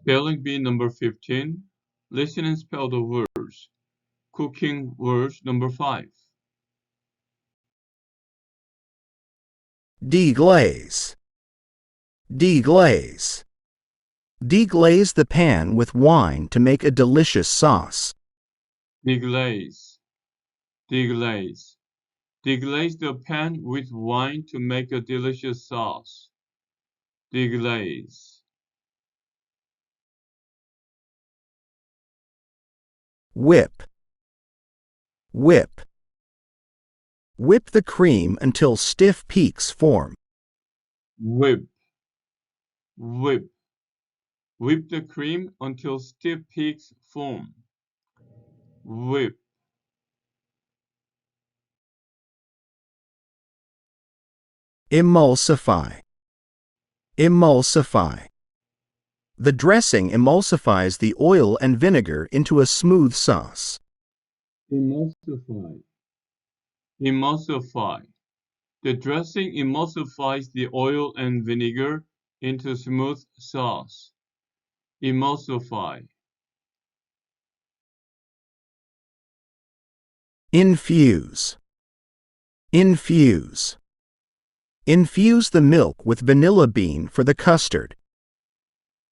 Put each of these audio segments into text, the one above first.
Spelling bee number 15. Listen and spell the words. Cooking words number 5. Deglaze. Deglaze. Deglaze the pan with wine to make a delicious sauce. Deglaze. Deglaze. Deglaze the pan with wine to make a delicious sauce. Deglaze. Whip. Whip. Whip the cream until stiff peaks form. Whip. Whip. Whip the cream until stiff peaks form. Whip. Emulsify. Emulsify. The dressing emulsifies the oil and vinegar into a smooth sauce. Emulsify. Emulsify. The dressing emulsifies the oil and vinegar into smooth sauce. Emulsify. Infuse. Infuse. Infuse the milk with vanilla bean for the custard.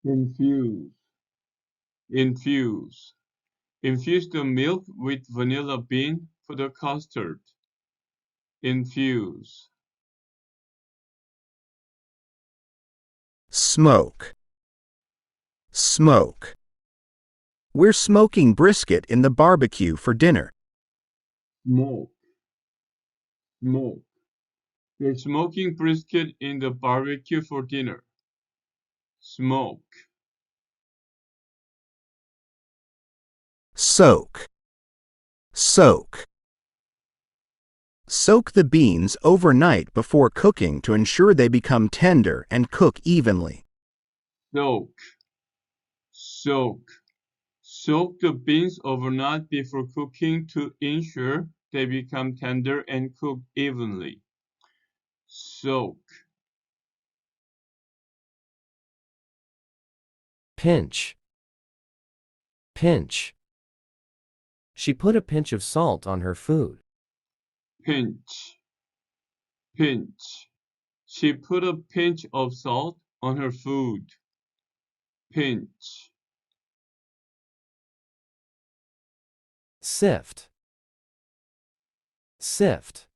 Infuse. Infuse. Infuse the milk with vanilla bean for the custard. Infuse. Smoke. Smoke. We're smoking brisket in the barbecue for dinner. Smoke. Smoke. We're smoking brisket in the barbecue for dinner. Smoke. Soak. Soak. Soak the beans overnight before cooking to ensure they become tender and cook evenly. Soak. Soak. Soak the beans overnight before cooking to ensure they become tender and cook evenly. Soak. Pinch. Pinch. She put a pinch of salt on her food. Pinch. Pinch. She put a pinch of salt on her food. Pinch. Sift. Sift.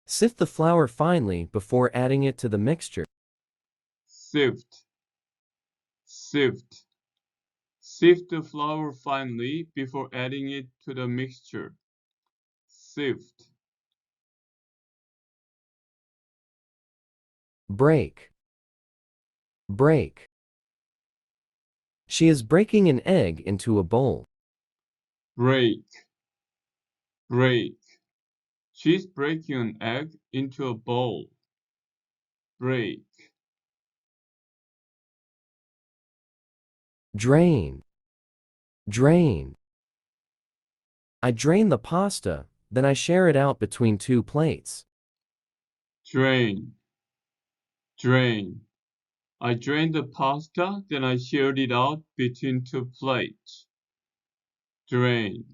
Sift the flour finely before adding it to the mixture. Sift. Sift. Sift the flour finely before adding it to the mixture. Sift. Break. Break. She is breaking an egg into a bowl. Break. Break. She's breaking an egg into a bowl. Break. Drain. Drain. I drain the pasta, then I share it out between 2 plates. Drain. Drain. I drained the pasta, then I shared it out between 2 plates. Drain.